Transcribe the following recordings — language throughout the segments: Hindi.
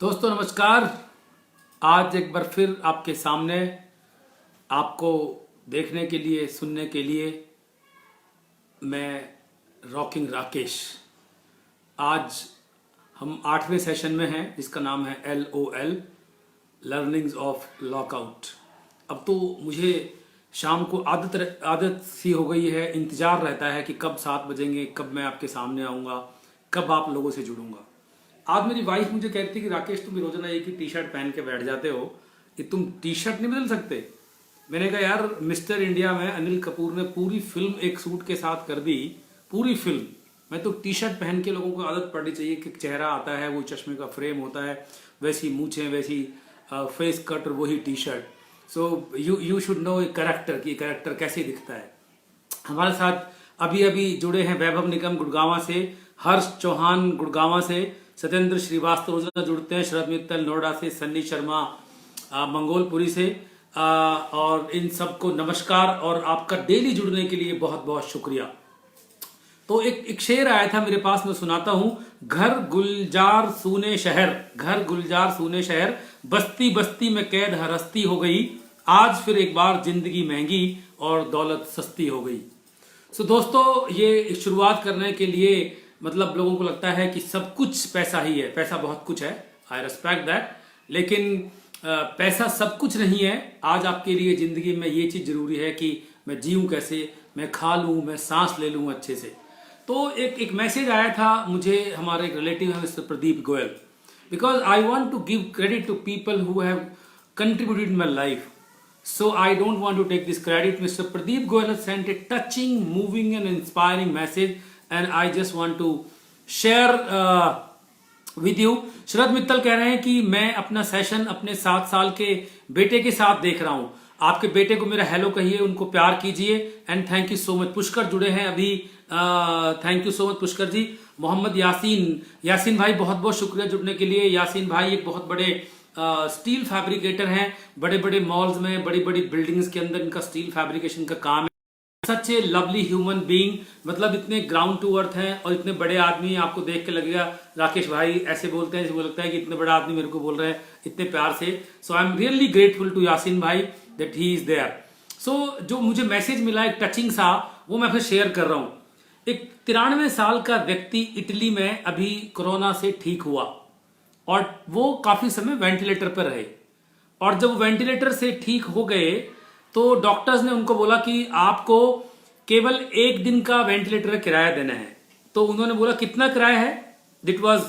दोस्तों नमस्कार। आज एक बार फिर आपके सामने आपको देखने के लिए सुनने के लिए मैं रॉकिंग राकेश। आज हम 8वें सेशन में हैं जिसका नाम है LOL लर्निंग्स ऑफ लॉकआउट। अब तो मुझे शाम को आदत सी हो गई है, इंतज़ार रहता है कि कब 7 बजेंगे, कब मैं आपके सामने आऊँगा, कब आप लोगों से जुड़ूंगा। आज मेरी वाइफ मुझे कहती है कि राकेश तुम रोजाना एक ही टी शर्ट पहन के बैठ जाते हो, कि तुम टी शर्ट नहीं बदल सकते। मैंने कहा यार, मिस्टर इंडिया में अनिल कपूर ने पूरी फिल्म एक सूट के साथ कर दी, पूरी फिल्म। मैं तो टी शर्ट पहन के लोगों को आदत पड़नी चाहिए कि चेहरा आता है, वो चश्मे का फ्रेम होता है, वैसी मूछें, वैसी फेस कट और वही T shirt. So you should know character की कैरेक्टर कैसे दिखता है। हमारे साथ अभी अभी जुड़े हैं वैभव निगम गुड़गांव से, हर्ष चौहान गुड़गांव से, सत्येंद्र श्रीवास्तव रोजाना जुड़ते हैं, शरद मित्तल नोएडा से, सन्नी शर्मा मंगोलपुरी से, और इन सबको नमस्कार और आपका डेली जुड़ने के लिए बहुत बहुत शुक्रिया। तो एक शेर आया था मेरे पास, मैं सुनाता हूं। घर गुलजार सूने शहर, घर गुलजार सूने शहर, बस्ती बस्ती में कैद हर हस्ती हो गई, आज फिर एक बार जिंदगी महंगी और दौलत सस्ती हो गई। सो दोस्तों, ये शुरुआत करने के लिए मतलब लोगों को लगता है कि सब कुछ पैसा ही है, पैसा बहुत कुछ है, आई रेस्पेक्ट दैट, लेकिन पैसा सब कुछ नहीं है। आज आपके लिए जिंदगी में ये चीज जरूरी है कि मैं जीऊं कैसे, मैं खा लूं, मैं सांस ले लूं अच्छे से। तो एक मैसेज आया था मुझे, हमारे एक रिलेटिव है mister Pradeep Goyal, because I want to give credit to people who have contributed in my life. So I don't want to take this credit. Mr. Pradeep Goyal has sent a touching, moving and inspiring message and I just want to share with you. शरद मित्तल कह रहे हैं कि मैं अपना सेशन अपने 7 साल के बेटे के साथ देख रहा हूं। आपके बेटे को मेरा हेलो कहिए, उनको प्यार कीजिए and thank you so much. Pushkar जुड़े हैं अभी, thank you so much Pushkar ji. Mohammad Yasin भाई बहुत बहुत शुक्रिया जुड़ने के लिए। यासीन भाई एक बहुत बड़े स्टील फैब्रिकेटर हैं, बड़े बड़े मॉल्स में, बड़ी बड़ी बिल्डिंग्स के अंदर इनका स्टील फैब्रिकेशन का काम है। सच ए लवली ह्यूमन बीइंग, मतलब इतने ग्राउंड टू अर्थ हैं और इतने बड़े आदमी। आपको देख के लगेगा राकेश भाई ऐसे बोलते हैं, जैसे लगता है कि इतने बड़ा आदमी मेरे को बोल रहे हैं इतने प्यार से। So I am really grateful to Yasin भाई that he is there. So जो मुझे मैसेज मिला एक टचिंग सा, वो मैं फिर शेयर कर रहा हूं। एक 93 साल का व्यक्ति इटली में अभी कोरोना से ठीक हुआ और वो काफी समय वेंटिलेटर पर रहे, और जब वेंटिलेटर से ठीक हो गए तो डॉक्टर्स ने उनको बोला कि आपको केवल 1 दिन का वेंटिलेटर किराया देना है। तो उन्होंने बोला कितना किराया है? इट वॉज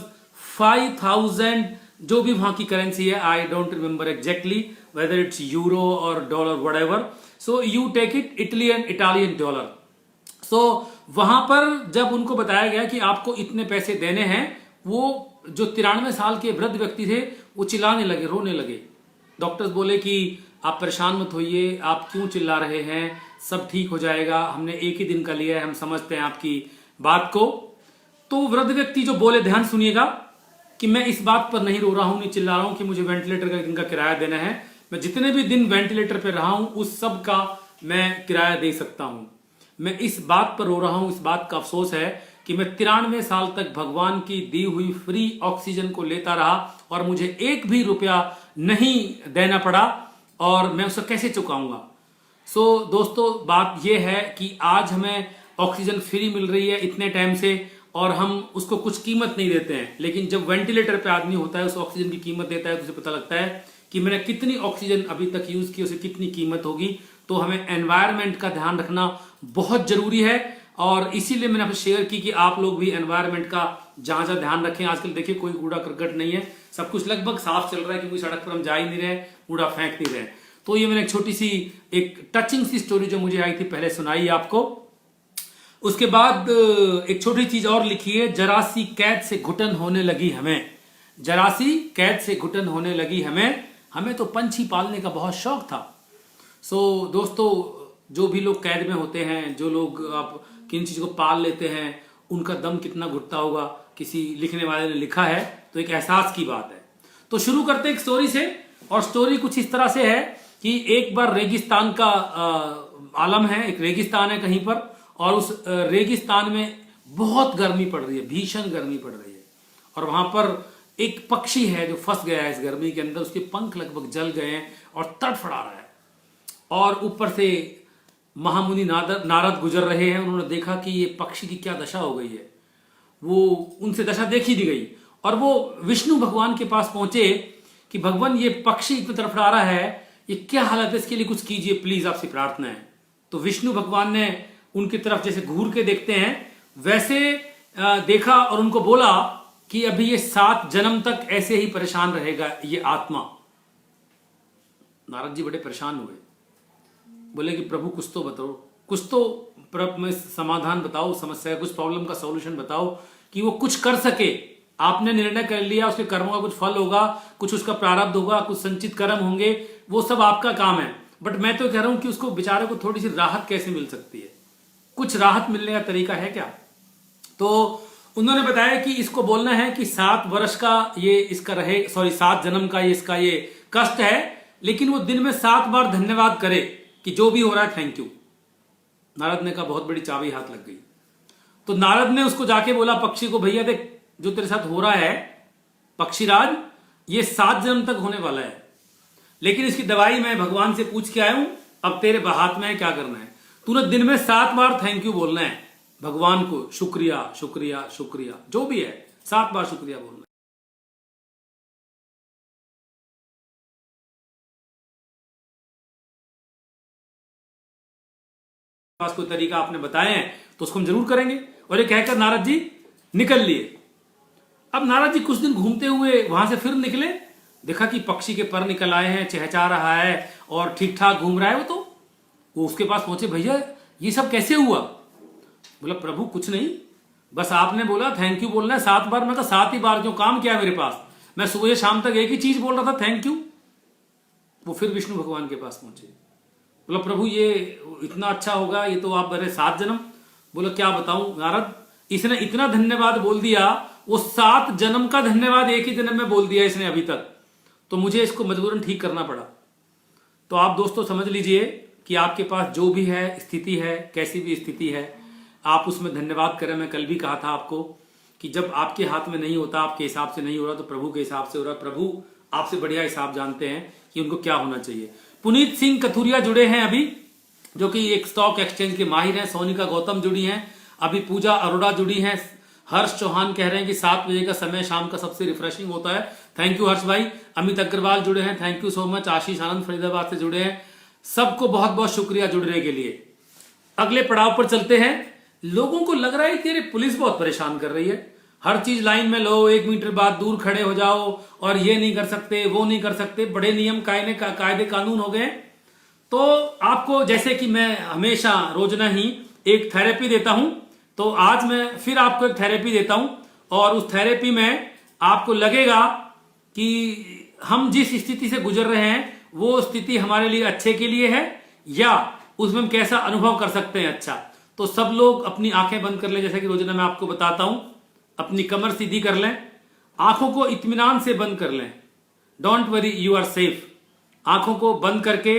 5000, जो भी वहां की करेंसी है, I don't remember exactly whether it's euro और dollar whatever. So you take it Italian dollar. So वहां पर जब उनको बताया गया कि आपको इतने पैसे देने हैं, वो जो 93 साल के वृद्ध व्यक्ति थे वो चिल्लाने लगे, रोने लगे। डॉक्टर्स बोले कि आप परेशान मत होइए, आप क्यों चिल्ला रहे हैं, सब ठीक हो जाएगा, हमने 1 ही दिन का लिया है, हम समझते हैं आपकी बात को। तो वृद्ध व्यक्ति जो बोले, ध्यान सुनिएगा, कि मैं इस बात पर नहीं रो रहा हूं, नहीं चिल्ला रहा हूं कि मुझे वेंटिलेटर का दिन का किराया देना है। मैं जितने भी दिन वेंटिलेटर पर रहा हूं उस सब का मैं किराया दे सकता हूं। मैं इस बात पर रो रहा हूं, इस बात का अफसोस है कि मैं 93 साल तक भगवान की दी हुई फ्री ऑक्सीजन को लेता रहा और मुझे 1 भी रुपया नहीं देना पड़ा, और मैं उसे कैसे चुकाऊंगा। सो दोस्तों, बात यह है कि आज हमें ऑक्सीजन फ्री मिल रही है इतने टाइम से और हम उसको कुछ कीमत नहीं देते हैं, लेकिन जब वेंटिलेटर पे आदमी होता है, उस ऑक्सीजन की कीमत देता है, तो उसे पता लगता है कि मैंने कितनी ऑक्सीजन अभी तक यूज की, उसे कितनी कीमत होगी। तो हमें एनवायरमेंट का ध्यान रखना बहुत जरूरी है, और इसीलिए मैंने आपसे शेयर की कि आप लोग भी एनवायरनमेंट का जहां जहां ध्यान रखें। आजकल देखिए कोई कूड़ा करकट नहीं है, सब कुछ लगभग साफ चल रहा है, क्योंकि सड़क पर हम जा ही नहीं रहे, कूड़ा फेंक नहीं रहे। तो ये मैंने एक छोटी सी, एक टचिंग सी स्टोरी जो मुझे आई थी पहले सुनाई आपको। उसके बाद एक छोटी चीज और लिखी है, जरा सी कैद से घुटन होने लगी हमें, जरा सी कैद से घुटन होने लगी हमें तो पंछी पालने का बहुत शौक था। सो दोस्तों, जो भी लोग कैद में होते हैं, जो लोग आप किन चीज को पाल लेते हैं, उनका दम कितना घुटता होगा, किसी लिखने वाले ने लिखा है, तो एक एहसास की बात है। तो शुरू करते हैं एक स्टोरी से, और स्टोरी कुछ इस तरह से है कि एक बार रेगिस्तान का आलम है, एक रेगिस्तान है कहीं पर, और उस रेगिस्तान में बहुत गर्मी पड़ रही है, भीषण गर्मी पड़ रही है, और वहां पर एक पक्षी है जो फंस गया है इस गर्मी के अंदर, उसके पंख लगभग जल गए हैं और तड़फड़ा रहा है। और ऊपर से महामुनि नारद गुजर रहे हैं, उन्होंने देखा कि ये पक्षी की क्या दशा हो गई है। वो उनसे दशा देखी दी गई और वो विष्णु भगवान के पास पहुंचे कि भगवान ये पक्षी इतना तड़फड़ा रहा है, ये क्या हालत है, इसके लिए कुछ कीजिए प्लीज, आपसे प्रार्थना है। तो विष्णु भगवान ने उनकी तरफ जैसे घूर के देखते हैं वैसे देखा और उनको बोला कि अभी ये 7 जन्म तक ऐसे ही परेशान रहेगा ये आत्मा। नारद जी बड़े परेशान हुए, बोले कि प्रभु कुछ तो बताओ, कुछ तो में समाधान बताओ, समस्या कुछ प्रॉब्लम का सॉल्यूशन बताओ कि वो कुछ कर सके। आपने निर्णय कर लिया, उसके कर्मों का कुछ फल होगा, कुछ उसका प्रारब्ध होगा, कुछ संचित कर्म होंगे, वो सब आपका काम है। बट मैं तो कह रहा हूं कि उसको बेचारे को थोड़ी सी राहत कैसे मिल सकती है, कुछ राहत मिलने का तरीका है क्या? तो उन्होंने बताया कि इसको बोलना है कि 7 वर्ष का ये इसका रहे, 7 जन्म का ये इसका ये कष्ट है, लेकिन वो दिन में 7 बार धन्यवाद करे कि जो भी हो रहा है थैंक यू। नारद ने कहा बहुत बड़ी चाबी हाथ लग गई। तो नारद ने उसको जाके बोला पक्षी को, भैया देख जो तेरे साथ हो रहा है पक्षीराज, ये 7 जन्म तक होने वाला है, लेकिन इसकी दवाई मैं भगवान से पूछ के आया हूं, अब तेरे हाथ में है क्या करना है। तूने दिन में 7 बार थैंक यू बोलना है भगवान को, शुक्रिया शुक्रिया शुक्रिया, जो भी है 7 बार शुक्रिया बोलना है। पास कोई तरीका आपने बताए हैं तो उसको हम जरूर करेंगे। और ये कहकर नारद जी निकल लिए। अब नारद जी कुछ दिन घूमते हुए वहां से फिर निकले, देखा कि पक्षी के पर निकल आए हैं, चहचा रहा है और ठीक ठाक घूम रहा है। वो उसके पास पहुंचे, भैया ये सब कैसे हुआ? बोला प्रभु कुछ नहीं, बस आपने बोला थैंक यू बोलना है 7 बार, मैं कहा 7 ही बार क्यों, काम क्या है मेरे पास, मैं सुबह शाम तक एक ही चीज बोल रहा था थैंक यू। वो फिर विष्णु भगवान के पास पहुंचे, बोला प्रभु ये इतना अच्छा होगा, ये तो आप बड़े 7 जन्म। बोला क्या बताऊं नारद, इसने इतना धन्यवाद बोल दिया, वो 7 जन्म का धन्यवाद एक ही जन्म में बोल दिया इसने अभी तक, तो मुझे इसको मजबूरन ठीक करना पड़ा। तो आप दोस्तों समझ लीजिए कि आपके पास जो भी है स्थिति है, कैसी भी स्थिति है, आप उसमें धन्यवाद करें। मैं कल भी कहा था आपको कि जब आपके हाथ में नहीं होता, आपके हिसाब से नहीं हो रहा, तो प्रभु के हिसाब से हो रहा। प्रभु आपसे बढ़िया हिसाब जानते हैं कि उनको क्या होना चाहिए। पुनीत सिंह कथुरिया जुड़े हैं अभी, जो कि एक स्टॉक एक्सचेंज के माहिर हैं। सोनिका गौतम जुड़ी हैं, अभी पूजा अरोड़ा जुड़ी हैं। हर्ष चौहान कह रहे हैं कि 7 बजे का समय शाम का सबसे रिफ्रेशिंग होता है, थैंक यू हर्ष भाई। अमित अग्रवाल जुड़े हैं, थैंक यू सो मच। आशीष आनंद फरीदाबाद से जुड़े हैं, सबको बहुत बहुत शुक्रिया जुड़ने के लिए। अगले पड़ाव पर चलते हैं। लोगों को लग रहा है कि अरे पुलिस बहुत परेशान कर रही है, हर चीज लाइन में लो, 1 मीटर बाद दूर खड़े हो जाओ, और ये नहीं कर सकते वो नहीं कर सकते, बड़े नियम कायदे कानून हो गए। तो आपको जैसे कि मैं हमेशा रोजाना ही एक थेरेपी देता हूं, तो आज मैं फिर आपको एक थेरेपी देता हूं, और उस थेरेपी में आपको लगेगा कि हम जिस स्थिति से गुजर रहे हैं वो स्थिति हमारे लिए अच्छे के लिए है, या उसमें हम कैसा अनुभव कर सकते हैं अच्छा। तो सब लोग अपनी आंखें बंद कर लें, जैसा कि रोजाना मैं आपको बताता हूं। अपनी कमर सीधी कर लें, आंखों को इत्मीनान से बंद कर लें, don't worry you are safe. आंखों को बंद करके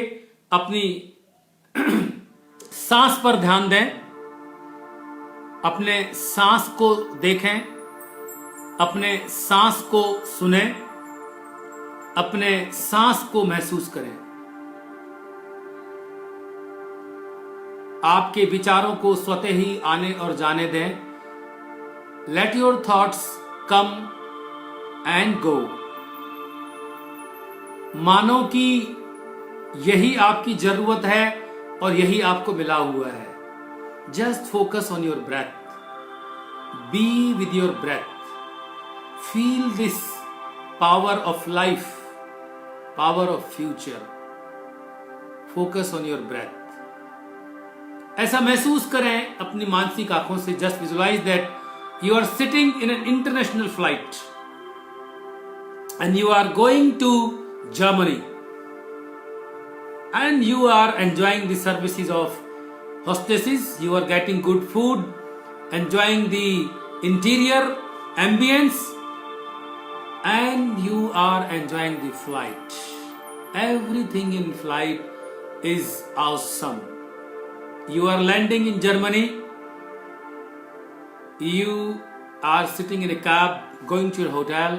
अपनी सांस पर ध्यान दें, अपने सांस को देखें, अपने सांस को सुने, अपने सांस को महसूस करें। आपके विचारों को स्वतः ही आने और जाने दें। Let your thoughts come and go. मानो कि यही आपकी जरूरत है और यही आपको मिला हुआ है। Just focus on your breath, be with your breath, feel this power of life, power of future. Focus on your breath. ऐसा महसूस करें अपनी मानसिक आंखों से। Just visualise that you are sitting in an international flight and you are going to Germany, and you are enjoying the services of hostesses, you are getting good food, enjoying the interior ambience, and you are enjoying the flight. Everything in flight is awesome. You are landing in Germany. You are sitting in a cab going to your hotel.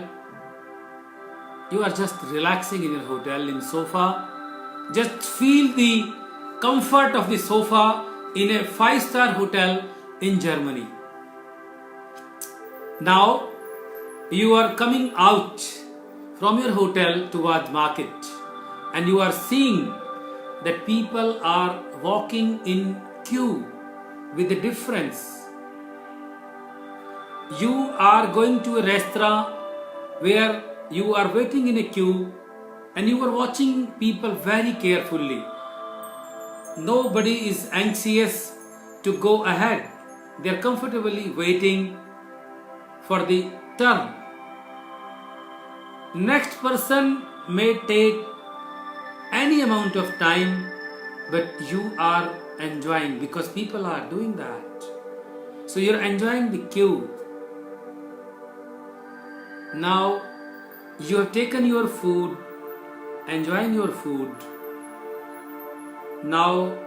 You are just relaxing in your hotel in sofa. Just feel the comfort of the sofa in a 5-star hotel in Germany. Now you are coming out from your hotel towards market, and you are seeing that people are walking in queue with a difference. You are going to a restaurant where you are waiting in a queue and you are watching people very carefully. Nobody is anxious to go ahead. They are comfortably waiting for the turn. Next person may take any amount of time, but you are enjoying because people are doing that. So you're enjoying the queue. Now you have taken your food, enjoying your food. Now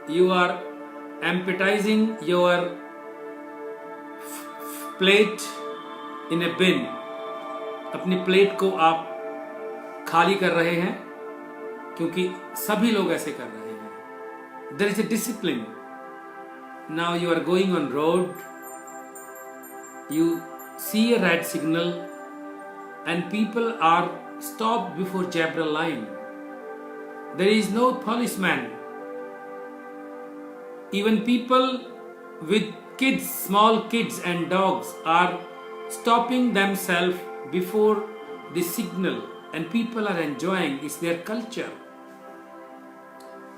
you are appetizing your plate in a bin. अपनी प्लेट को आप खाली कर रहे हैं क्योंकि सभी लोग ऐसे कर रहे हैं. There is a discipline. Now you are going on road. You see a red signal and people are stopped before zebra line. There is no policeman. Even people with kids, small kids and dogs are stopping themselves before the signal, and people are enjoying. It's their culture.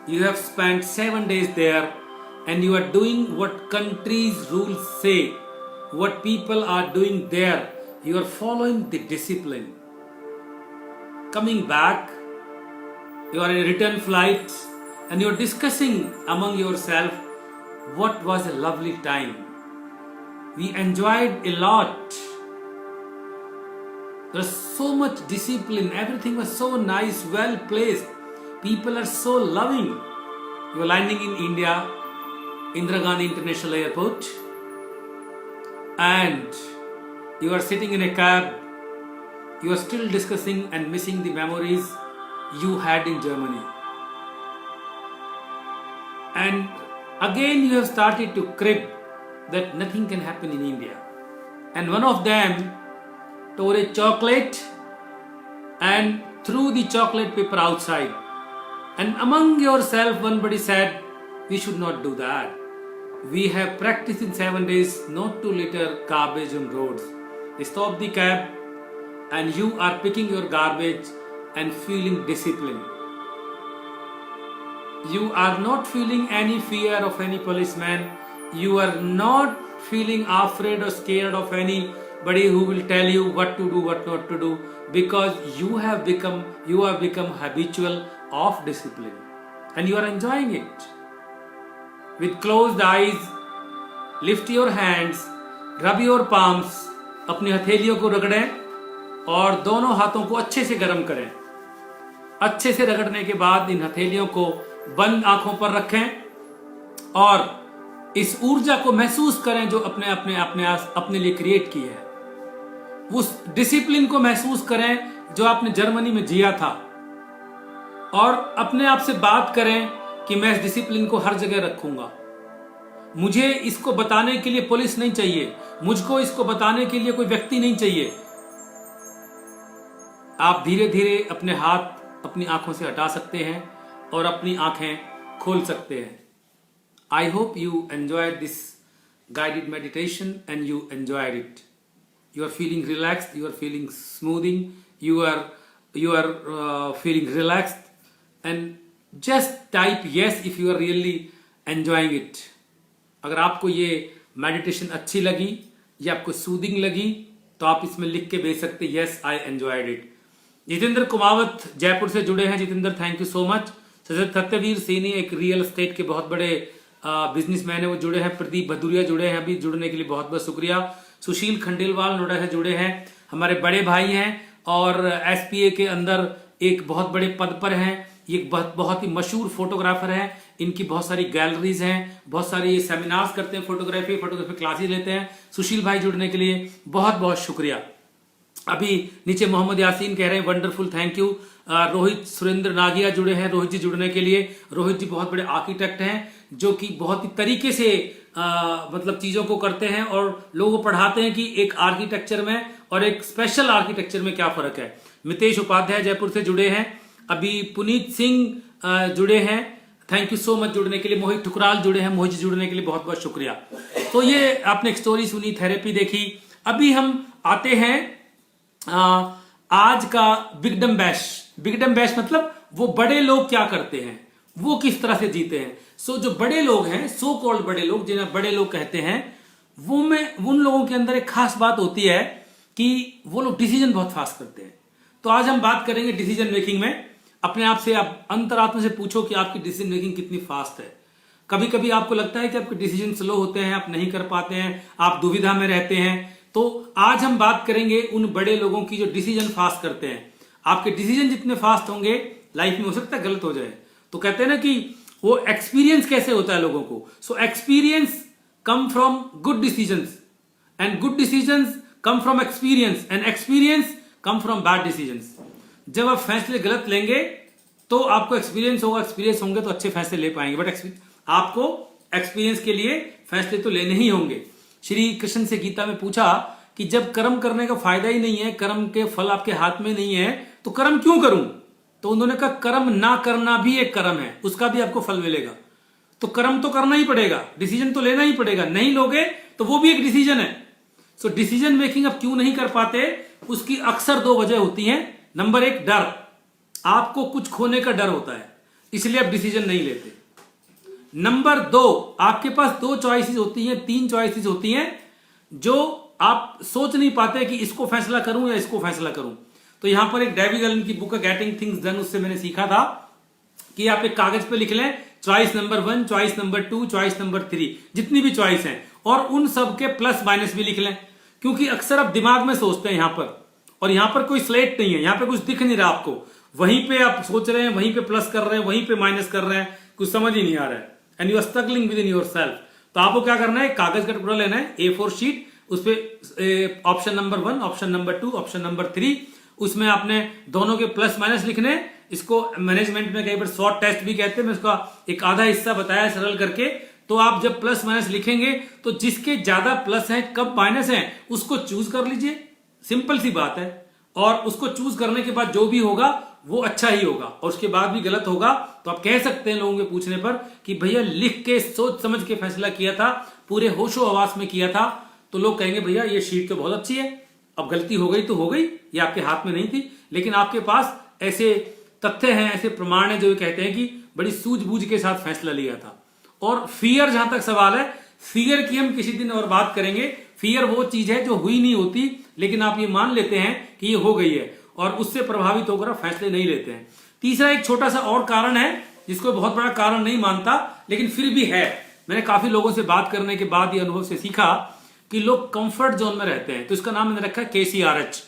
You have spent 7 days there and you are doing what country's rules say, what people are doing there. You are following the discipline. Coming back, you are in a return flight and you are discussing among yourself what was a lovely time. We enjoyed a lot. There was so much discipline. Everything was so nice, well placed. People are so loving. You are landing in India, Indira Gandhi International Airport, and you are sitting in a cab. You are still discussing and missing the memories you had in Germany. And again you have started to crib that nothing can happen in India. And one of them tore a chocolate and threw the chocolate paper outside. And among yourself, one said, we should not do that. We have practiced in 7 days not to litter garbage on roads. They stop the cab and you are picking your garbage and feeling discipline. You are not feeling any fear of any policeman. You are not feeling afraid or scared of anybody who will tell you what to do, what not to do, because you have become habitual of discipline and you are enjoying it. With closed eyes, lift your hands, rub your palms, अपनी हथेलियों को रगड़ें और दोनों हाथों को अच्छे से गर्म करें. अच्छे से रगड़ने के बाद इन हथेलियों को बंद आंखों पर रखें और इस ऊर्जा को महसूस करें जो अपने लिए क्रिएट की है. उस डिसिप्लिन को महसूस करें जो आपने जर्मनी में जिया था और अपने आप से बात करें कि मैं इस डिसिप्लिन को हर जगह रखूंगा. मुझे इसको बताने के लिए पुलिस नहीं चाहिए, मुझको इसको बताने के लिए कोई व्यक्ति नहीं चाहिए. आप धीरे धीरे अपने हाथ अपनी आंखों से हटा सकते हैं और अपनी आंखें खोल सकते हैं. I hope you enjoyed this guided meditation and you enjoyed it. You are feeling relaxed, you are feeling smoothing, you are feeling relaxed, and just type yes if you are really enjoying it. अगर आपको ये मेडिटेशन अच्छी लगी या आपको सूदिंग लगी तो आप इसमें लिख के भेज सकते हैं yes I enjoyed it. Jitendra Kumawat Jaipur से जुड़े हैं. Jitendra thank you so much. Satyaveer Singh एक रियल एस्टेट के बहुत बड़े बिजनेसमैन है, वो जुड़े हैं. प्रदीप भदुरिया जुड़े हैं, अभी जुड़ने के लिए बहुत बहुत शुक्रिया. सुशील खंडेलवाल नोएडा से जुड़े हैं, हमारे बड़े भाई हैं और एसपीए के अंदर एक बहुत बड़े पद पर हैं. ये बहुत ही मशहूर फोटोग्राफर हैं. इनकी बहुत सारी गैलरीज हैं, बहुत सारे ये सेमिनार्स करते हैं, फोटोग्राफी क्लासेस लेते हैं. सुशील भाई जुड़ने के लिए बहुत बहुत शुक्रिया. अभी नीचे मोहम्मद यासीन कह रहे हैं wonderful, thank you. Rohit Surendra Nagia जुड़े हैं, रोहित जी जुड़ने के लिए। रोहित जी बहुत बड़े आर्किटेक्ट हैं जो कि बहुत ही तरीके से मतलब चीजों को करते हैं और लोगों को पढ़ाते हैं कि एक आर्किटेक्चर में और एक स्पेशल आर्किटेक्चर में क्या फर्क है। मितेश उपाध्याय जयपुर से जुड़े हैं। अभी पुनीत सिंह जुड़े हैं, थैंक यू सो मच जुड़ने के लिए। मोहित ठुकराल जुड़े हैं, मोहित जी जुड़ने के लिए बहुत बहुत शुक्रिया। तो ये आपने एक स्टोरी सुनी, थेरेपी देखी। अभी हम आते हैं आज का बिगडम बैश। बिगडम बैश मतलब वो बड़े लोग क्या करते हैं, वो किस तरह से जीते हैं। सो जो बड़े लोग हैं, सो कॉल्ड बड़े लोग, जिन्हें बड़े लोग कहते हैं, वो में उन लोगों के अंदर एक खास बात होती है कि वो लोग डिसीजन बहुत फास्ट करते हैं। तो आज हम बात करेंगे डिसीजन मेकिंग में। अपने आप से, आप अंतरात्मा से पूछो कि आपकी डिसीजन मेकिंग कितनी फास्ट है। कभी कभी आपको लगता है कि आपके डिसीजन स्लो होते हैं, आप नहीं कर पाते हैं, आप दुविधा में रहते हैं। तो आज हम बात करेंगे उन बड़े लोगों की जो डिसीजन फास्ट करते हैं। आपके डिसीजन जितने फास्ट होंगे, लाइफ में हो सकता है गलत हो जाए। तो कहते हैं ना कि वो एक्सपीरियंस कैसे होता है लोगों को। So experience come from good decisions and good decisions come from experience and experience come from bad decisions. जब आप फैसले गलत लेंगे तो आपको एक्सपीरियंस होगा, एक्सपीरियंस होंगे तो अच्छे फैसले ले पाएंगे, बट आपको एक्सपीरियंस के लिए फैसले तो लेने ही होंगे। श्री कृष्ण से गीता में पूछा कि जब कर्म करने का फायदा ही नहीं है, कर्म के फल आपके हाथ में नहीं है, तो कर्म क्यों करूं। तो उन्होंने कहा कर्म ना करना भी एक कर्म है, उसका भी आपको फल मिलेगा। तो कर्म तो करना ही पड़ेगा, डिसीजन तो लेना ही पड़ेगा, नहीं लोगे तो वो भी एक डिसीजन है। सो डिसीजन मेकिंग आप क्यों नहीं कर पाते, उसकी अक्सर दो वजह होती हैं। नंबर एक, डर। आपको कुछ खोने का डर होता है, इसलिए आप डिसीजन नहीं लेते। नंबर दो, आपके पास दो चॉइसेस होती हैं, तीन चॉइसेस होती हैं जो आप सोच नहीं पाते कि इसको फैसला करूं या इसको फैसला करूं। तो यहां पर एक डेविड एलन की बुक है गेटिंग थिंग्स डन, उससे मैंने सीखा था कि आप एक कागज पे लिख लें choice number 1, choice number 2, choice number 3, जितनी भी चॉइस हैं, और उन सब के प्लस माइनस भी लिख लें। क्योंकि अक्सर आप दिमाग में सोचते हैं यहां पर, और यहां पर कोई स्लेट नहीं है, यहां पर कुछ दिख नहीं रहा आपको। वहीं पे आप सोच रहे हैं, वहीं पे प्लस कर रहे हैं, वहीं पे माइनस कर रहे हैं, कुछ समझ ही नहीं आ रहा है, and you are struggling within yourself. तो आपको क्या करना है, कागज का टुकड़ा लेना है, A4 शीट, उस पे option number 1, option number 2, option number 3, उसमें आपने दोनों के प्लस माइनस लिखने। इसको मैनेजमेंट में कई बार शॉर्ट टेस्ट भी कहते हैं, मैं उसका एक आधा हिस्सा बताया सरल करके। तो आप जब प्लस माइनस लिखेंगे तो जिसके ज्यादा प्लस है, कम माइनस है, उसको चूज कर लीजिए, सिंपल सी बात है। और उसको चूज करने के बाद जो भी होगा वो अच्छा ही होगा, और उसके बाद भी गलत होगा तो आप कह सकते हैं लोगों के पूछने पर कि भैया लिख के सोच समझ के फैसला किया था, पूरे होशो हवास में किया था। तो लोग कहेंगे भैया ये शीट तो बहुत अच्छी है, अब गलती हो गई तो हो गई, ये आपके हाथ में नहीं थी। लेकिन आपके पास ऐसे तथ्य हैं, ऐसे प्रमाण है जो कहते हैं कि बड़ी सूझबूझ के साथ फैसला लिया था। और फियर, जहां तक सवाल है, फियर की हम किसी दिन और बात करेंगे। फियर वो चीज है जो हुई नहीं होती, लेकिन आप ये मान लेते हैं कि ये हो गई है, और उससे प्रभावित होकर आप फैसले नहीं लेते हैं। तीसरा एक छोटा सा और कारण है, जिसको बहुत बड़ा कारण नहीं मानता, लेकिन फिर भी है। मैंने काफी लोगों से बात करने के बाद ये अनुभव से सीखा कि लोग कंफर्ट जोन में रहते हैं। तो इसका नाम मैंने रखा है KCRH।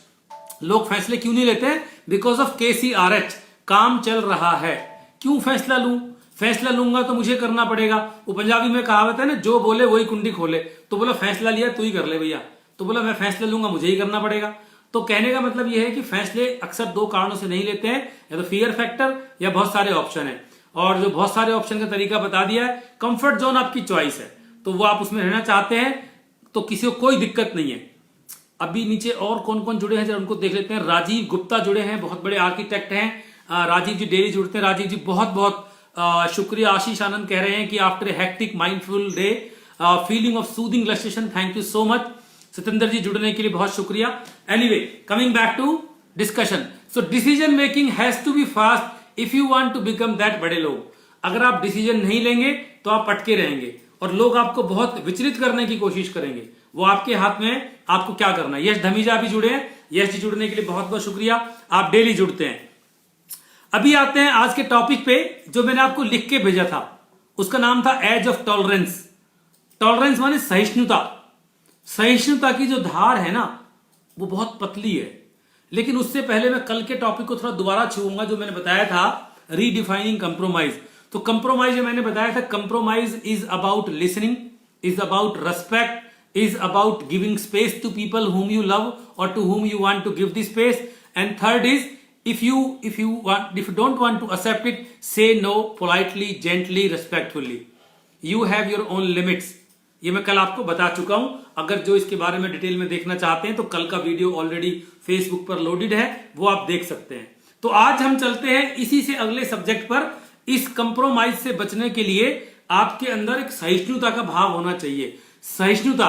लोग फैसले क्यों नहीं लेते हैं? Because of KCRH। काम चल रहा है, क्यों फैसला लूं, फैसला लूंगा तो मुझे करना पड़ेगा। वो पंजाबी में कहावत है ना, जो बोले वही कुंडी खोले। तो बोला फैसला लिया तू ही कर ले भैया, तो बोला मैं फैसला लूंगा मुझे ही करना पड़ेगा। तो कहने का मतलब यह है कि फैसले अक्सर दो कारणों से नहीं लेते हैं, या तो फियर फैक्टर या बहुत सारे ऑप्शन है। और जो बहुत सारे ऑप्शन का तरीका बता दिया है, कंफर्ट जोन आपकी चॉइस है, तो वो आप उसमें रहना चाहते हैं, तो किसी को कोई दिक्कत नहीं है। अभी नीचे और कौन कौन जुड़े हैं जरा उनको देख लेते हैं। राजीव गुप्ता जुड़े हैं, बहुत बड़े आर्किटेक्ट हैं। राजीव जी डेली जुड़ते हैं। राजीव जी बहुत बहुत शुक्रिया। आशीष आनंद कह रहे हैं कि after a hectic mindful day feeling of soothing relaxation, thank you so much. Satendra ji जुड़ने के लिए बहुत शुक्रिया। Anyway, coming back to discussion. So decision making has to be fast if you want to become that बड़े लोग। अगर आप डिसीजन नहीं लेंगे तो आप अटके रहेंगे, और लोग आपको बहुत विचलित करने की कोशिश करेंगे। वो आपके हाथ में है, आपको क्या करना है। यश धमीजा भी जुड़े हैं, यश जी जुड़ने के लिए बहुत बहुत शुक्रिया। आप डेली जुड़ते हैं। अभी आते हैं आज के टॉपिक पे, जो मैंने आपको लिख के भेजा था। उसका नाम था एज ऑफ टॉलरेंस। टॉलरेंस माने सहिष्णुता। सहिष्णुता की जो धार है ना, वो बहुत पतली है। लेकिन उससे पहले मैं कल के टॉपिक को थोड़ा दोबारा छूऊंगा, जो मैंने बताया था रीडिफाइनिंग कंप्रोमाइज। तो कंप्रोमाइज जो मैंने बताया था, compromise is about listening, is about respect, is about giving space to people whom you love or to whom you want to give the space. And third is, if you don't want to accept it, say no politely, gently, respectfully. You have your own limits. ये मैं कल आपको बता चुका हूं. अगर जो इसके बारे में डिटेल में देखना चाहते हैं तो कल का वीडियो ऑलरेडी फेसबुक पर लोडेड है, वो आप देख सकते हैं. तो आज हम चलते हैं इसी से अगले सब्जेक्ट पर. इस कंप्रोमाइज से बचने के लिए आपके अंदर एक सहिष्णुता का भाव होना चाहिए. सहिष्णुता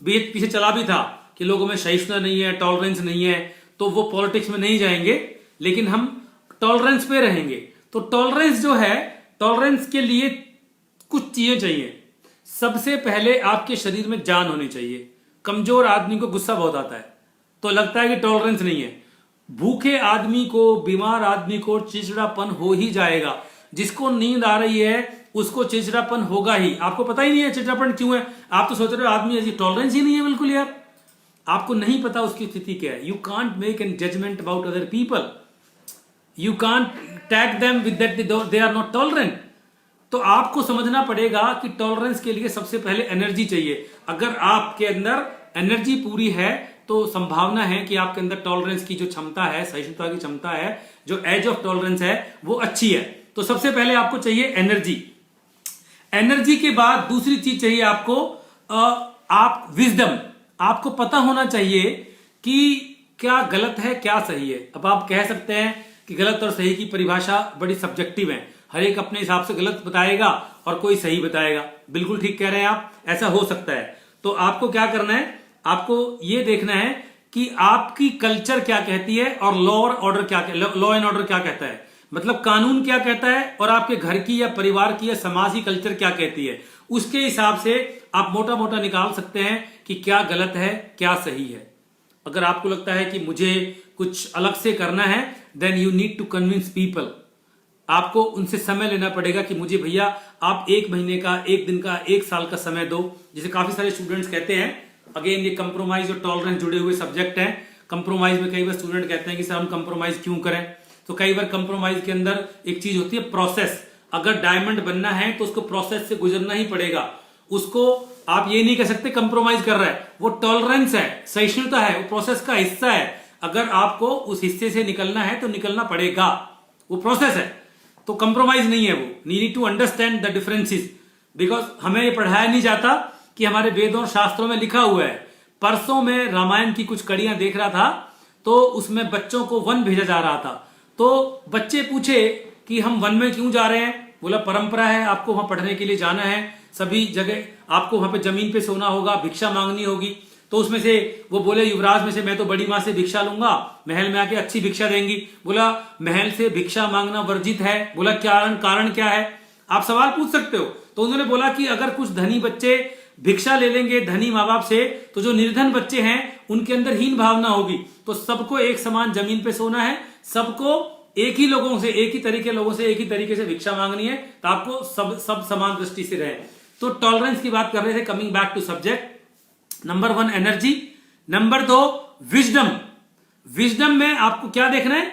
पीछे चला भी था कि लोगों में सहिष्णुता नहीं है, टॉलरेंस नहीं है, तो वो पॉलिटिक्स में नहीं जाएंगे, लेकिन हम टॉलरेंस पे रहेंगे. तो टॉलरेंस जो है, टॉलरेंस के लिए कुछ चीजें चाहिए. सबसे पहले आपके शरीर में जान होनी चाहिए. कमजोर आदमी को गुस्सा बहुत आता है, तो लगता है कि टॉलरेंस नहीं है. भूखे आदमी को, बीमार आदमी को चिड़चिड़ापन हो ही जाएगा. जिसको नींद आ रही है उसको चिड़चिड़ापन होगा ही. आपको पता ही नहीं है चिड़चिड़ापन क्यों है. आप तो सोच रहे हो आदमी ऐसी, टॉलरेंस ही नहीं है बिल्कुल यार. आपको नहीं पता उसकी स्थिति क्या है. You can't make an judgement about other people. You can't tag them with that they are not tolerant. तो आपको समझना पड़ेगा कि टॉलरेंस के लिए सबसे पहले एनर्जी चाहिए. अगर आपके अंदर एनर्जी पूरी है तो संभावना है कि आपके अंदर टॉलरेंस की जो क्षमता है, सहिष्णुता की क्षमता है, जो एज ऑफ टॉलरेंस है, वो अच्छी है. तो सबसे पहले आपको चाहिए एनर्जी. एनर्जी के बाद दूसरी चीज चाहिए आपको आप विजडम. आपको पता होना चाहिए कि क्या गलत है, क्या सही है. अब आप कह सकते हैं कि गलत और सही की परिभाषा बड़ी सब्जेक्टिव है. हर एक अपने हिसाब से गलत बताएगा और कोई सही बताएगा. बिल्कुल ठीक कह रहे हैं आप, ऐसा हो सकता है. तो आपको क्या करना है, आपको ये देखना है कि आपकी कल्चर क्या कहती है और लॉ और ऑर्डर क्या, लॉ एंड ऑर्डर क्या कहता है, मतलब कानून क्या कहता है, और आपके घर की या परिवार की या समाज की कल्चर क्या कहती है. उसके हिसाब से आप मोटा मोटा निकाल सकते हैं कि क्या गलत है, क्या सही है. अगर आपको लगता है कि मुझे कुछ अलग से करना है, then you need to convince people. आपको उनसे समय लेना पड़ेगा कि मुझे भैया आप 1 महीने का, 1 दिन का, 1 साल का समय दो. जैसे काफी सारे स्टूडेंट्स कहते हैं, अगेन ये कंप्रोमाइज और टॉलरेंस जुड़े हुए सब्जेक्ट हैं. कंप्रोमाइज में कई बार स्टूडेंट कहते हैं कि सर हम कंप्रोमाइज क्यों करें. तो कई बार कंप्रोमाइज के अंदर एक चीज होती है प्रोसेस. अगर डायमंड बनना है तो उसको प्रोसेस से गुजरना ही पड़ेगा. उसको आप ये नहीं कह सकते कंप्रोमाइज कर रहा है. वो टॉलरेंस है, सहिष्णुता है, वो प्रोसेस का हिस्सा है. अगर आपको उस हिस्से से निकलना है तो निकलना पड़ेगा, वो प्रोसेस है. तो कंप्रोमाइज नहीं है वो. We need to understand the differences, because हमें ये पढ़ाया नहीं जाता कि हमारे वेदों और शास्त्रों में लिखा हुआ है. परसों में रामायण की कुछ कड़ियां देख रहा था, तो उसमें बच्चों को वन भेजा जा रहा था. तो बच्चे पूछे कि हम वन में क्यों जा रहे हैं. बोला परंपरा है, आपको वहां पढ़ने के लिए जाना है. सभी जगह आपको वहां पे जमीन पे सोना होगा, भिक्षा मांगनी होगी. तो उसमें से वो बोले युवराज में से मैं तो बड़ी माँ से भिक्षा लूंगा, महल में आके अच्छी भिक्षा देंगी. बोला महल से भिक्षा मांगना वर्जित है. बोला कारण क्या है, आप सवाल पूछ सकते हो. तो उन्होंने बोला कि अगर कुछ धनी बच्चे भिक्षा ले लेंगे धनी माँ बाप से, तो जो निर्धन बच्चे हैं उनके अंदर हीन भावना होगी. तो सबको एक समान जमीन पे सोना है, सबको एक ही लोगों से, एक ही तरीके लोगों से एक ही तरीके से भिक्षा मांगनी है. तो आपको सब समान दृष्टि से रहे. तो टॉलरेंस की बात कर रहे थे. Coming back to subject, number 1 energy, number 2 wisdom. Wisdom में आपको क्या देखना है,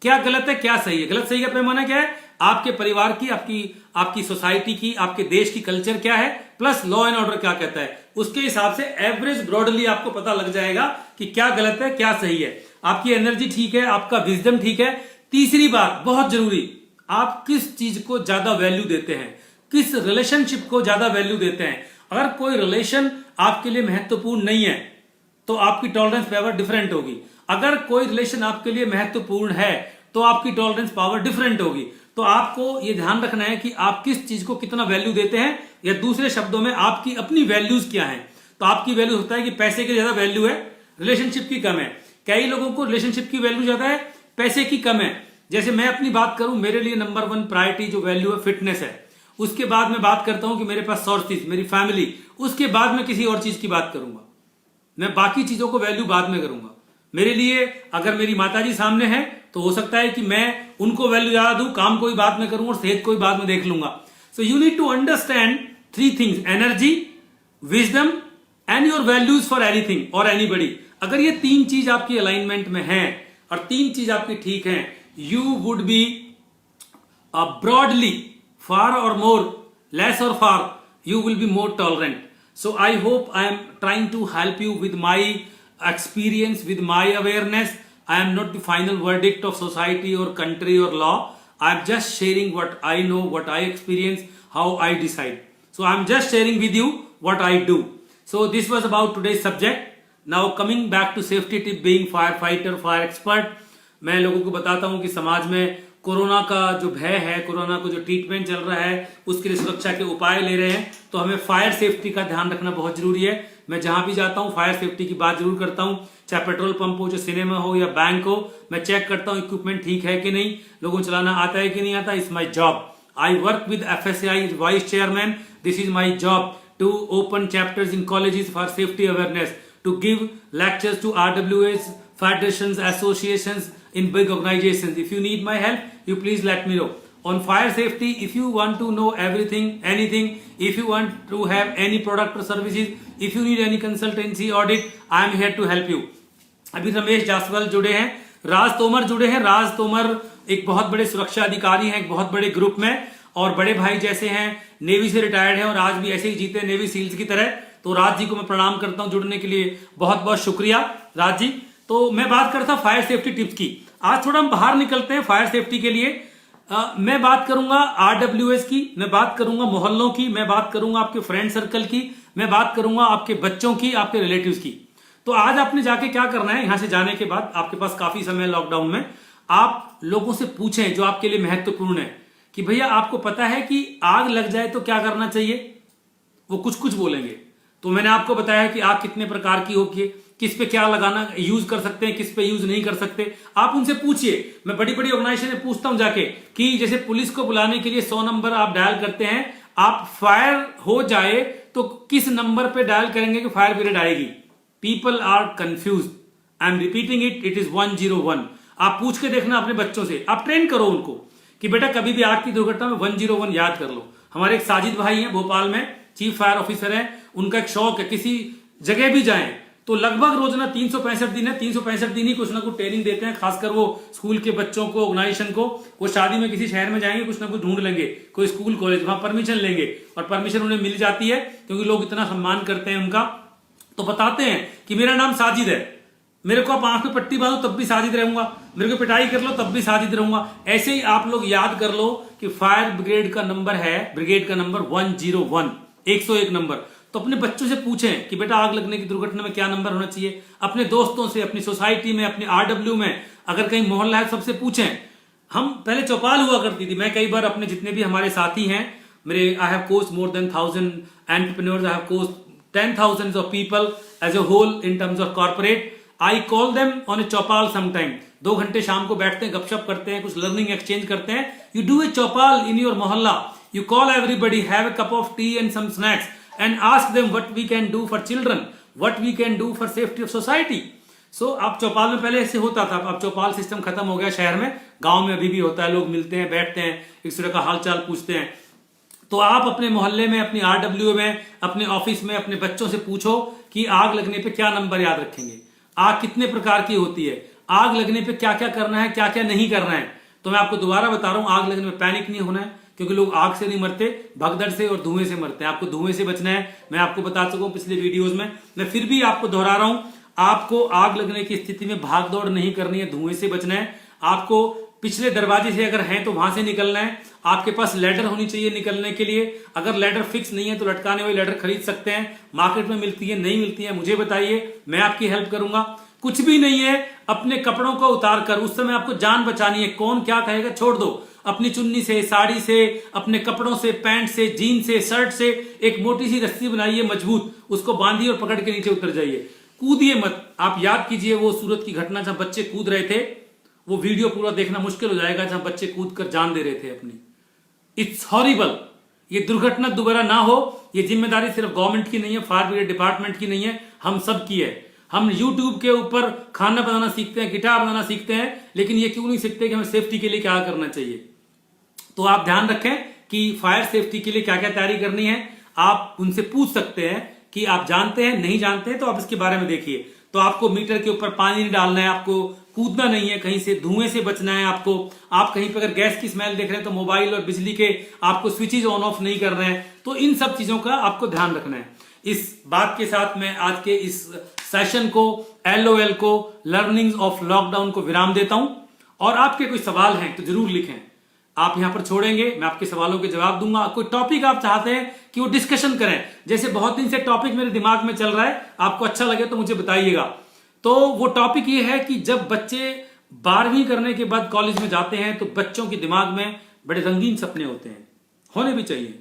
क्या गलत है, क्या सही है. गलत सही का पैमाना क्या है, आपके परिवार की, आपकी सोसाइटी की, आपके देश की कल्चर क्या है, प्लस लॉ एंड ऑर्डर क्या कहता है. उसके हिसाब से एवरेज ब्रॉडली आपको पता लग जाएगा कि क्या गलत है, क्या सही है. आपकी एनर्जी ठीक है, आपका विजडम ठीक है. तीसरी बात बहुत जरूरी, आप किस चीज को ज्यादा वैल्यू देते हैं, किस रिलेशनशिप को ज्यादा वैल्यू देते हैं. अगर कोई रिलेशन आपके लिए महत्वपूर्ण नहीं है तो आपकी टॉलरेंस पावर डिफरेंट होगी. अगर कोई रिलेशन आपके लिए महत्वपूर्ण है तो आपकी टॉलरेंस पावर डिफरेंट होगी. तो आपको यह ध्यान रखना है कि आप किस चीज को कितना वैल्यू देते हैं, या दूसरे शब्दों में आपकी अपनी वैल्यूज क्या हैं. तो आपकी वैल्यू होता है कि पैसे की ज्यादा वैल्यू है, रिलेशनशिप की कम है. कई लोगों को रिलेशनशिप की वैल्यू ज्यादा है, पैसे की कम है. जैसे मैं अपनी बात करूं, मेरे लिए नंबर 1 प्रायोरिटी जो वैल्यू है फिटनेस है. उसके बाद मैं बात करता हूं कि मेरे पास सोर्सेज, मेरी फैमिली. उसके बाद मैं किसी और चीज की बात करूंगा. मैं बाकी चीजों को वैल्यू बाद में करूंगा. मेरे लिए अगर मेरी माताजी सामने है तो हो सकता है कि मैं उनको वैल्यू ज्यादा दूं, काम कोई बाद में करूं और सेहत कोई बाद में देख लूंगा. So you need to understand 3 things, energy, wisdom and your values for anything और एनीबडी. अगर ये 3 चीज आपकी अलाइनमेंट में है और 3 चीज आपकी ठीक है, you would be broadly far or more, less or far, you will be more tolerant. So I hope I am trying to help you with my experience, with my awareness. I am not the final verdict of society or country or law. I am just sharing what I know, what I experience, how I decide. So I am just sharing with you what I do. So this was about today's subject. Now coming back to safety tip, being firefighter, fire expert, मैं लोगों को बताता हूं कि समाज में कोरोना का जो भय है, कोरोना को जो ट्रीटमेंट चल रहा है, उसके लिए सुरक्षा के उपाय ले रहे हैं, तो हमें फायर सेफ्टी का ध्यान रखना बहुत जरूरी है। मैं जहां भी जाता हूं फायर सेफ्टी की बात जरूर करता हूं, चाहे पेट्रोल पंप हो, जो सिनेमा हो या बैंक हो, मैं चेक करता हूं इक्विपमेंट ठीक है कि नहीं, लोगों को चलाना आता है कि नहीं आता। It's my job. I work with FSAI vice chairman. This is my job to open chapters in colleges for safety awareness, to give lectures to RWAs, federations, associations in big organizations. If you need my help, you please let me know. On fire safety, if you want to know everything, anything, if you want to have any product or services, if you need any consultancy audit, I am here to help you. अभी रमेश जासवाल जुड़े हैं, राज तोमर जुड़े हैं। राज तोमर एक बहुत बड़े सुरक्षा अधिकारी हैं, एक बहुत बड़े ग्रुप में, और बड़े भाई जैसे हैं, नेवी से रिटायर्ड हैं और आज भी ऐसे ही जीते हैं नेवी सील्स की तरह। तो राज जी को मैं प्रणाम करता हूं, जुड़ने के लिए बहुत बहुत शुक्रिया राज जी। तो मैं बात करता फायर सेफ्टी टिप्स की। आज थोड़ा हम बाहर निकलते हैं फायर सेफ्टी के लिए। मैं बात करूंगा RWS की, मैं बात करूंगा मोहल्लों की, मैं बात करूंगा आपके फ्रेंड सर्कल की, मैं बात करूंगा आपके बच्चों की, आपके रिलेटिव्स की। तो आज आपने जाके क्या करना है, यहां से जाने के बाद आपके पास काफी समय लॉकडाउन में, आप लोगों से पूछें जो आपके लिए महत्वपूर्ण है कि भैया आपको पता है कि आग लग जाए तो क्या करना चाहिए। वो कुछ कुछ बोलेंगे। तो मैंने आपको बताया कि आग कितने प्रकार की होगी, किस पे क्या लगाना यूज कर सकते हैं, किस पे यूज नहीं कर सकते। आप उनसे पूछिए। मैं बड़ी बड़ी ऑर्गेनाइजेशन में पूछता हूं जाके कि जैसे पुलिस को बुलाने के लिए 100 नंबर आप डायल करते हैं, आप फायर हो जाए तो किस नंबर पे डायल करेंगे कि फायर ब्रिगेड आएगी। People are confuse. I am repeating it, it is 101। आप पूछ के देखना अपने बच्चों से, आप ट्रेन करो उनको कि बेटा कभी भी आग की दुर्घटना में 101 याद कर लो। हमारे एक साजिद भाई हैं भोपाल में, चीफ फायर ऑफिसर है, उनका एक शौक है किसी जगह भी जाएं तो लगभग रोजाना 365 दिन है, 365 दिन ही कुछ ना कुछ ट्रेनिंग देते हैं, खासकर वो स्कूल के बच्चों को, ऑर्गेनाइजेशन को। वो शादी में किसी शहर में जाएंगे, कुछ ना कुछ ढूंढ लेंगे, कोई स्कूल कॉलेज, वहां परमिशन लेंगे और परमिशन उन्हें मिल जाती है क्योंकि लोग इतना सम्मान करते हैं उनका। तो बताते हैं कि मेरा नाम साजिद है, मेरे को आप आंख में पट्टी बांधो तब भी साजिद रहूंगा, मेरे को पिटाई कर लो तब भी साजिद रहूंगा। ऐसे ही आप लोग याद कर लो कि फायर ब्रिगेड का नंबर है, ब्रिगेड का नंबर 101, 101 नंबर। तो अपने बच्चों से पूछें कि बेटा आग लगने की दुर्घटना में क्या नंबर होना चाहिए। अपने दोस्तों से, अपनी सोसाइटी में, अपने RW में, अगर कहीं मोहल्ला है सबसे पूछें। हम पहले चौपाल हुआ करती थी। मैं कई बार अपने जितने भी हमारे साथी हैं, मेरे I have coached more than 1000 entrepreneurs, I have coached 10,000 of people as a whole in terms of corporate. I call them on a chaupal sometime. 2 घंटे शाम को बैठते हैं, गपशप करते हैं, कुछ लर्निंग एक्सचेंज करते हैं। You do a chaupal in your mohalla, you call everybody, have a cup of tea and some snacks and ask them what we can do for children, what we can do for safety of society. So आप चौपाल में पहले ऐसे होता था, अब चौपाल सिस्टम खत्म हो गया शहर में, गांव में अभी भी होता है, लोग मिलते हैं, बैठते हैं, एक दूसरे का हालचाल पूछते हैं। तो आप अपने मोहल्ले में, अपनी RW में, अपने ऑफिस में अपने बच्चों से पूछो कि आग लगने पे क्या नंबर याद रखेंगे, आग कितने प्रकार की होती है, आग लगने पे क्या क्या करना है, क्या क्या नहीं करना है। तो मैं आपको दोबारा बता रहा हूं, आग लगने में पैनिक नहीं होना है क्योंकि लोग आग से नहीं मरते, भगदड़ से और धुएं से मरते हैं। आपको धुएं से बचना है, मैं आपको बता चुका हूं पिछले वीडियोस में, मैं फिर भी आपको दोहरा रहा हूं। आपको आग लगने की स्थिति में भाग दौड़ नहीं करनी है, धुएं से बचना है। आपको पिछले दरवाजे से अगर हैं तो वहां से निकलना है। आपके पास लैडर होनी चाहिए निकलने के लिए। अगर लैडर फिक्स नहीं है तो लटकाने वाली लैडर खरीद सकते हैं, मार्केट में मिलती है, नहीं मिलती है मुझे बताइए, मैं आपकी हेल्प करूंगा। कुछ भी नहीं है, अपने कपड़ों को उतार कर, उस समय आपको जान बचानी है, कौन क्या कहेगा छोड़ दो। अपनी चुन्नी से, साड़ी से, अपने कपड़ों से, पैंट से, जीन से, शर्ट से एक मोटी सी रस्सी बनाइए मजबूत, उसको बांधिए और पकड़ के नीचे उतर जाइए, कूदिए मत। आप याद कीजिए वो सूरत की घटना जहां बच्चे कूद रहे थे, वो वीडियो पूरा देखना मुश्किल हो जाएगा, जहां बच्चे कूद कर जान दे रहे थे अपनी। It's horrible. ये दुर्घटना दोबारा ना हो, ये जिम्मेदारी सिर्फ गवर्नमेंट की नहीं है, फायर ब्रिगेड डिपार्टमेंट की नहीं है, हम सब की है। हम YouTube के ऊपर खाना बनाना सीखते हैं, गिटार बनाना सीखते हैं, लेकिन ये क्यों नहीं सीखते कि हमें सेफ्टी के लिए क्या करना चाहिए। तो आप ध्यान रखें कि फायर सेफ्टी के लिए क्या क्या तैयारी करनी है। आप उनसे पूछ सकते हैं कि आप जानते हैं, नहीं जानते हैं तो आप इसके बारे में देखिए। तो आपको मीटर के ऊपर पानी नहीं डालना है, आपको कूदना नहीं है, कहीं से धुएं से बचना है आपको। आप कहीं पर अगर गैस की स्मेल देख रहे हैं तो मोबाइल और बिजली के आपको स्विचेज ऑन ऑफ नहीं करना है। तो इन सब चीजों का आपको ध्यान रखना है। इस बात के साथ मैं आज के इस सेशन को, LOL को, लर्निंग्स ऑफ लॉकडाउन को विराम देता हूं। और आपके कोई सवाल हैं तो जरूर लिखें, आप यहां पर छोड़ेंगे, मैं आपके सवालों के जवाब दूंगा। कोई टॉपिक आप चाहते हैं कि वो डिस्कशन करें, जैसे बहुत दिन से टॉपिक मेरे दिमाग में चल रहा है, आपको अच्छा लगे तो मुझे बताइएगा। तो वो टॉपिक ये है कि जब बच्चे 12वीं करने के बाद कॉलेज में जाते हैं तो बच्चों के दिमाग में बड़े रंगीन सपने होते हैं, होने भी चाहिए।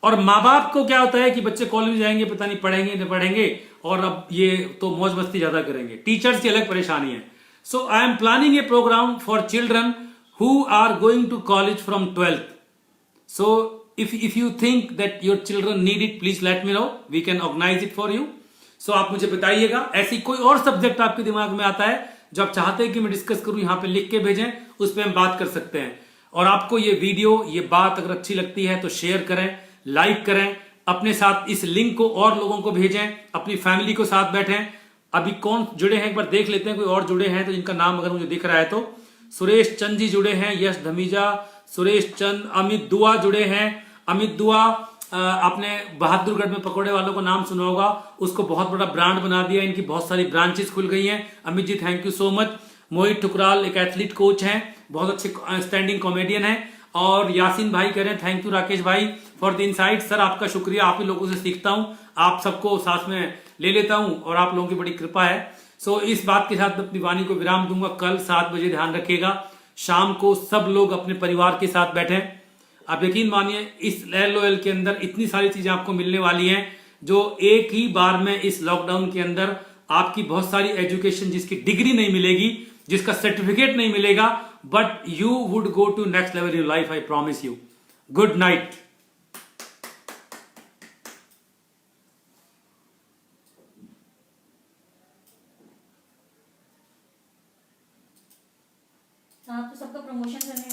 और माँ बाप को क्या होता है कि बच्चे कॉलेज में जाएंगे, पता नहीं पढ़ेंगे नहीं पढ़ेंगे, और अब ये तो मौज मस्ती ज्यादा करेंगे। टीचर्स की अलग परेशानी है। So I am planning a programme for children who are going to college from 12th. So if you think that your children need it, please let me know, we can organize it for you. So आप मुझे बताइएगा, ऐसी कोई और सब्जेक्ट आपके दिमाग में आता है जो आप चाहते हैं कि मैं डिस्कस करूं, यहां पे लिख के भेजें, उस पर हम बात कर सकते हैं। और आपको ये वीडियो, ये बात अगर अच्छी लगती है तो शेयर करें, लाइक करें, अपने साथ इस लिंक को और लोगों को भेजें, अपनी फैमिली को साथ बैठें। अभी कौन जुड़े हैं एक बार देख लेते हैं, कोई और जुड़े हैं तो इनका नाम अगर मुझे दिख रहा है तो सुरेश चंद जी जुड़े हैं, यश धमीजा, सुरेश चंद, अमित दुआ जुड़े हैं। अमित दुआ, आपने बहादुरगढ़ में पकौड़े वालों का नाम सुना होगा, उसको बहुत बड़ा ब्रांड बना दिया, इनकी बहुत सारी ब्रांचेस खुल गई हैं। Amit ji thank you so much. मोहित ठुकराल एक एथलीट कोच हैं, बहुत अच्छे स्टैंडिंग कॉमेडियन हैं। और यासीन भाई कह रहे हैं थैंक यू राकेश भाई फॉर द इनसाइट। सर आपका शुक्रिया, आप ही लोगों से सीखता हूं, आप सबको साथ में ले लेता हूं और आप लोगों की बड़ी कृपा है। सो इस बात के साथ अपनी वाणी को विराम दूंगा। कल 7 बजे ध्यान रखिएगा, शाम को सब लोग अपने परिवार के साथ बैठें। आप यकीन मानिए इस LOL के अंदर इतनी सारी चीजें आपको मिलने वाली हैं जो एक ही बार में इस लॉकडाउन के अंदर आपकी बहुत सारी एजुकेशन, जिसकी डिग्री नहीं मिलेगी, जिसका सर्टिफिकेट नहीं मिलेगा, but you would go to next level in life, I promise you. Good night. आप तो सबका प्रमोशन करने